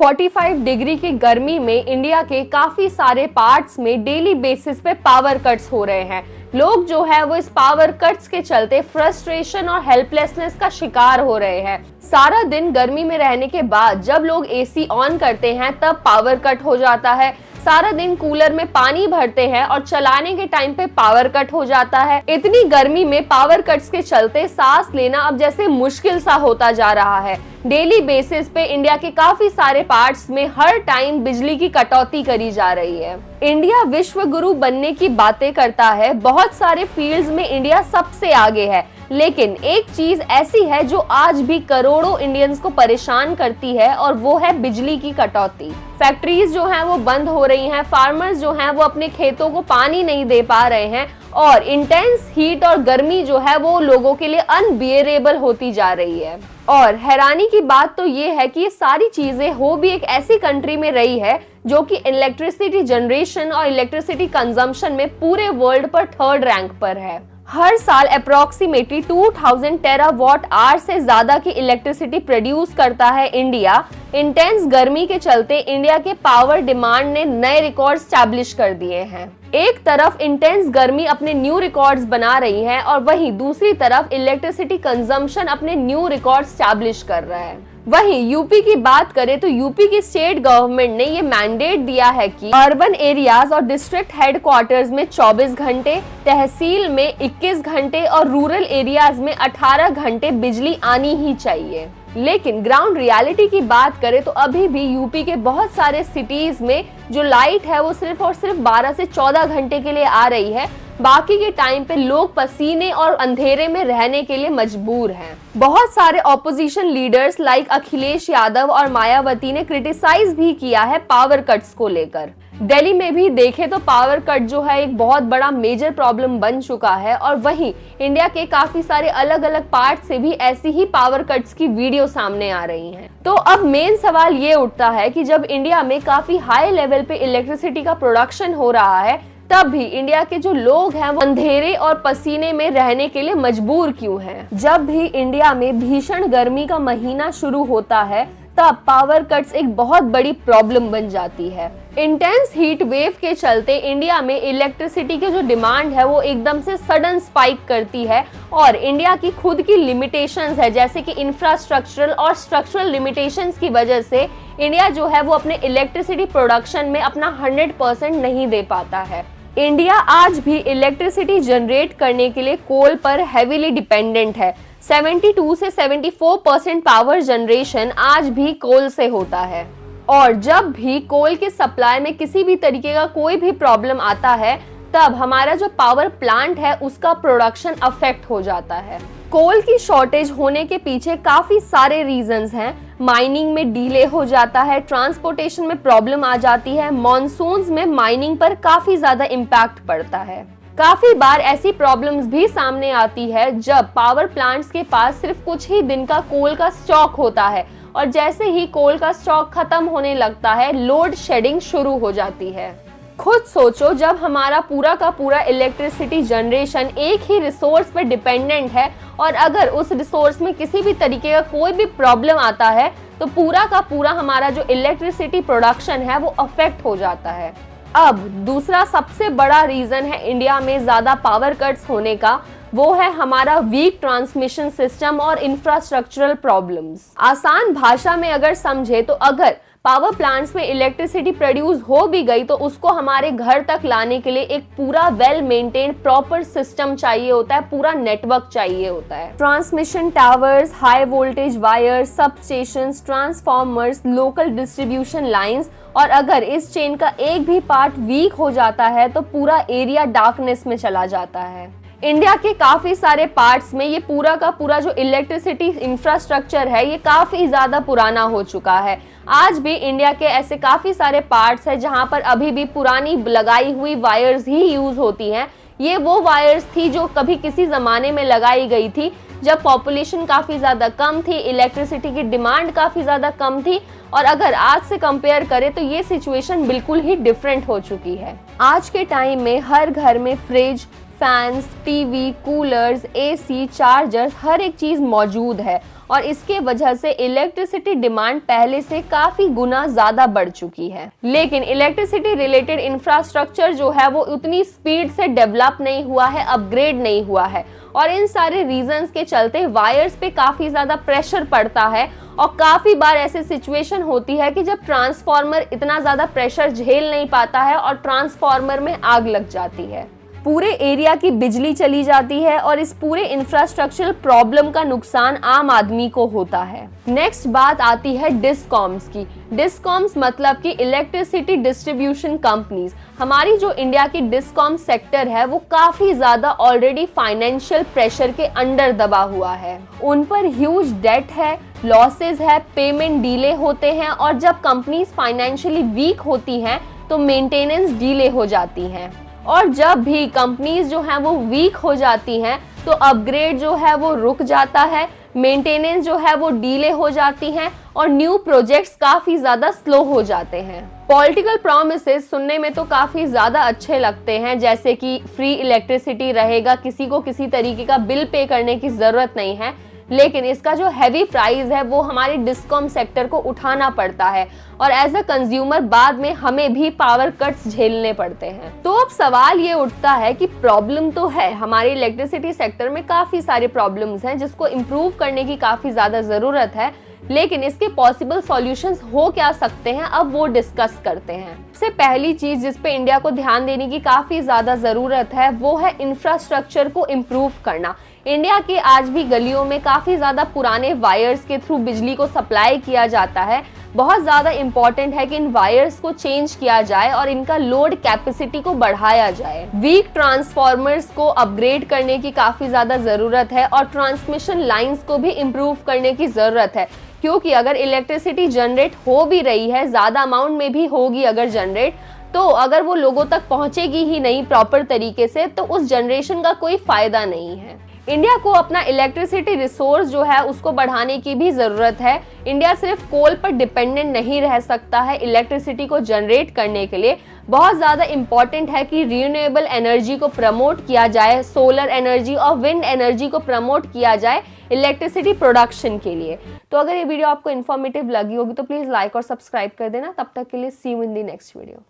45 degree की गर्मी में इंडिया के काफी सारे पार्ट्स में डेली बेसिस पे पावर कट्स हो रहे हैं। लोग जो है वो इस पावर कट्स के चलते फ्रस्ट्रेशन और हेल्पलेसनेस का शिकार हो रहे हैं। सारा दिन गर्मी में रहने के बाद जब लोग एसी ऑन करते हैं तब पावर कट हो जाता है। सारा दिन कूलर में पानी भरते हैं और चलाने के टाइम पे पावर कट हो जाता है। इतनी गर्मी में पावर कट्स के चलते सांस लेना अब जैसे मुश्किल सा होता जा रहा है। डेली बेसिस पे इंडिया के काफी सारे पार्ट्स में हर टाइम बिजली की कटौती करी जा रही है। इंडिया विश्व गुरु बनने की बातें करता है, बहुत सारे फील्ड्स में इंडिया सबसे आगे है, लेकिन एक चीज ऐसी है जो आज भी करोड़ों इंडियंस को परेशान करती है और वो है बिजली की कटौती। फैक्ट्रीज जो हैं वो बंद हो रही हैं, फार्मर्स जो हैं वो अपने खेतों को पानी नहीं दे पा रहे हैं और इंटेंस हीट और गर्मी जो है वो लोगों के लिए अनबियरेबल होती जा रही है। और हैरानी की बात तो ये है कि ये सारी चीजें हो भी एक ऐसी कंट्री में रही है जो कि इलेक्ट्रिसिटी जनरेशन और इलेक्ट्रिसिटी कंजम्पशन में पूरे वर्ल्ड पर 3rd रैंक पर है। हर साल अप्रोक्सीमेटली 2000 टेरावाट आवर से ज्यादा की इलेक्ट्रिसिटी प्रोड्यूस करता है इंडिया। इंटेंस गर्मी के चलते इंडिया के पावर डिमांड ने नए रिकॉर्ड स्टैब्लिश कर दिए हैं। एक तरफ इंटेंस गर्मी अपने न्यू रिकॉर्ड्स बना रही है और वहीं दूसरी तरफ इलेक्ट्रिसिटी कंजम्पशन अपने न्यू रिकॉर्ड स्टैब्लिश कर रहा है। वहीं यूपी की बात करें तो यूपी की स्टेट गवर्नमेंट ने ये मैंडेट दिया है कि अर्बन एरियाज और डिस्ट्रिक्ट हेडक्वार्टर्स में 24 घंटे, तहसील में 21 घंटे और रूरल एरियाज में 18 घंटे बिजली आनी ही चाहिए। लेकिन ग्राउंड रियलिटी की बात करें तो अभी भी यूपी के बहुत सारे सिटीज में जो लाइट है वो सिर्फ और सिर्फ 12 से 14 घंटे के लिए आ रही है। बाकी के टाइम पे लोग पसीने और अंधेरे में रहने के लिए मजबूर हैं। बहुत सारे opposition leaders like Akhilesh Yadav और मायावती ने क्रिटिसाइज भी किया है पावर कट्स को लेकर। दिल्ली में भी देखे तो पावर कट जो है एक बहुत बड़ा मेजर प्रॉब्लम बन चुका है और वहीं इंडिया के काफी सारे अलग अलग पार्ट से भी ऐसी ही पावर कट्स की वीडियो सामने आ रही हैं। तो अब मेन सवाल ये उठता है कि जब इंडिया में काफी हाई लेवल पे इलेक्ट्रिसिटी का प्रोडक्शन हो रहा है तब भी इंडिया के जो लोग हैं वो अंधेरे और पसीने में रहने के लिए मजबूर क्यों हैं? जब भी इंडिया में भीषण गर्मी का महीना शुरू होता है तब पावर कट्स एक बहुत बड़ी प्रॉब्लम बन जाती है। इंटेंस हीट वेव के चलते इंडिया में इलेक्ट्रिसिटी की जो डिमांड है वो एकदम से सडन स्पाइक करती है और इंडिया की खुद की लिमिटेशंस है, जैसे कि इंफ्रास्ट्रक्चरल और स्ट्रक्चरल लिमिटेशंस की वजह से इंडिया जो है वो अपने इलेक्ट्रिसिटी प्रोडक्शन में अपना 100% नहीं दे पाता है। इंडिया आज भी इलेक्ट्रिसिटी जनरेट करने के लिए कोल पर हेवीली डिपेंडेंट है। 72 से 74% पावर जनरेशन आज भी कोल से होता है और जब भी कोल के सप्लाई में किसी भी तरीके का कोई भी प्रॉब्लम आता है तब हमारा जो पावर प्लांट है उसका प्रोडक्शन अफेक्ट हो जाता है। कोल की शॉर्टेज होने के पीछे काफी सारे रीजंस हैं। माइनिंग में डिले हो जाता है, ट्रांसपोर्टेशन में प्रॉब्लम आ जाती है, मॉनसून्स में माइनिंग पर काफी ज्यादा इम्पैक्ट पड़ता है। काफी बार ऐसी प्रॉब्लम्स भी सामने आती है जब पावर प्लांट्स के पास सिर्फ कुछ ही दिन का कोल का स्टॉक होता है और जैसे ही कोल का स्टॉक खत्म होने लगता है लोड शेडिंग शुरू हो जाती है। खुद सोचो, जब हमारा पूरा का पूरा इलेक्ट्रिसिटी जनरेशन एक ही रिसोर्स पर डिपेंडेंट है और अगर उस रिसोर्स में किसी भी तरीके का कोई भी प्रॉब्लम आता है तो पूरा का पूरा हमारा जो इलेक्ट्रिसिटी प्रोडक्शन है वो अफेक्ट हो जाता है। अब दूसरा सबसे बड़ा रीजन है इंडिया में ज्यादा पावर कट्स होने का, वो है हमारा वीक ट्रांसमिशन सिस्टम और इंफ्रास्ट्रक्चरल प्रॉब्लम्स। आसान भाषा में अगर समझे तो अगर पावर प्लांट्स में इलेक्ट्रिसिटी प्रोड्यूस हो भी गई तो उसको हमारे घर तक लाने के लिए एक पूरा वेल मेंटेन्ड प्रॉपर सिस्टम चाहिए होता है, पूरा नेटवर्क चाहिए होता है। Transmission towers, high voltage wires, substations, transformers, local distribution lines, और अगर इस चेन का एक भी पार्ट वीक हो जाता है तो पूरा एरिया डार्कनेस में चला जाता है। इंडिया के काफी सारे पार्ट्स में ये पूरा का पूरा जो इलेक्ट्रिसिटी इंफ्रास्ट्रक्चर है ये काफी ज्यादा पुराना हो चुका है। आज भी इंडिया के ऐसे काफी सारे पार्ट्स हैं जहां पर अभी भी पुरानी लगाई हुई वायर्स ही यूज होती हैं। ये वो वायर्स थी जो कभी किसी जमाने में लगाई गई थी जब पॉपुलेशन काफी ज्यादा कम थी, इलेक्ट्रिसिटी की डिमांड काफी ज्यादा कम थी, और अगर आज से कंपेयर करें तो ये सिचुएशन बिल्कुल ही डिफरेंट हो चुकी है। आज के टाइम में हर घर में fridge, fans, TV, coolers, AC, chargers, हर एक चीज मौजूद है और इसके वजह से इलेक्ट्रिसिटी डिमांड पहले से काफी गुना ज्यादा बढ़ चुकी है। लेकिन इलेक्ट्रिसिटी रिलेटेड इंफ्रास्ट्रक्चर जो है वो उतनी स्पीड से डेवलप नहीं हुआ है, अपग्रेड नहीं हुआ है, और इन सारे रीजंस के चलते वायर्स पे काफी ज्यादा प्रेशर पड़ता है और काफी बार ऐसी सिचुएशन होती है कि जब ट्रांसफार्मर इतना ज्यादा प्रेशर झेल नहीं पाता है और ट्रांसफार्मर में आग लग जाती है, पूरे एरिया की बिजली चली जाती है और इस पूरे इंफ्रास्ट्रक्चरल प्रॉब्लम का नुकसान आम आदमी को होता है। नेक्स्ट बात आती है डिस्कॉम्स की। डिस्कॉम्स मतलब कि इलेक्ट्रिसिटी डिस्ट्रीब्यूशन कंपनीज। हमारी जो इंडिया की डिस्कॉम सेक्टर है वो काफी ज्यादा ऑलरेडी फाइनेंशियल प्रेशर के अंडर दबा हुआ है। उन पर ह्यूज डेट है, लॉसेस है, पेमेंट डिले होते हैं, और जब कंपनीज फाइनेंशियली वीक होती हैं तो मेंटेनेंस डिले हो जाती हैं। और जब भी कंपनीज जो हैं वो वीक हो जाती हैं तो अपग्रेड जो है वो रुक जाता है, मेंटेनेंस जो है वो डिले हो जाती हैं और न्यू प्रोजेक्ट्स काफी ज्यादा स्लो हो जाते हैं। पॉलिटिकल प्रॉमिसेस सुनने में तो काफी ज्यादा अच्छे लगते हैं, जैसे कि फ्री इलेक्ट्रिसिटी रहेगा, किसी को किसी तरीके का बिल पे करने की जरूरत नहीं है, लेकिन इसका जो हैवी प्राइस है वो हमारे डिस्कॉम सेक्टर को उठाना पड़ता है और एज अ कंज्यूमर बाद में हमें भी पावर कट्स झेलने पड़ते हैं। तो अब सवाल ये उठता है कि प्रॉब्लम तो है, हमारे इलेक्ट्रिसिटी सेक्टर में काफी सारे प्रॉब्लम्स हैं जिसको इम्प्रूव करने की काफी ज्यादा जरूरत है, लेकिन इसके पॉसिबल सॉल्यूशंस हो क्या सकते हैं, अब वो डिस्कस करते हैं। सबसे पहली चीज जिस पे इंडिया को ध्यान देने की काफी ज्यादा जरूरत है वो है इंफ्रास्ट्रक्चर को इम्प्रूव करना। इंडिया के आज भी गलियों में काफी ज्यादा पुराने वायर्स के थ्रू बिजली को सप्लाई किया जाता है। बहुत ज्यादा इंपॉर्टेंट है कि इन वायर्स को चेंज किया जाए और इनका लोड कैपेसिटी को बढ़ाया जाए। वीक ट्रांसफार्मर्स को अपग्रेड करने की काफी ज्यादा जरूरत है और ट्रांसमिशन लाइंस को भी इम्प्रूव करने की जरूरत है, क्योंकि अगर इलेक्ट्रिसिटी जनरेट हो भी रही है, ज्यादा अमाउंट में भी होगी अगर जनरेट, तो अगर वो लोगों तक पहुंचेगी ही नहीं प्रॉपर तरीके से तो उस जनरेशन का कोई फायदा नहीं है। इंडिया को अपना इलेक्ट्रिसिटी रिसोर्स जो है उसको बढ़ाने की भी जरूरत है। इंडिया सिर्फ कोल पर डिपेंडेंट नहीं रह सकता है इलेक्ट्रिसिटी को जनरेट करने के लिए। बहुत ज़्यादा इंपॉर्टेंट है कि रिन्यूएबल एनर्जी को प्रमोट किया जाए, सोलर एनर्जी और विंड एनर्जी को प्रमोट किया जाए इलेक्ट्रिसिटी प्रोडक्शन के लिए। तो अगर ये वीडियो आपको इन्फॉर्मेटिव लगी होगी तो प्लीज़ लाइक और सब्सक्राइब कर देना। तब तक के लिए see you in the next video.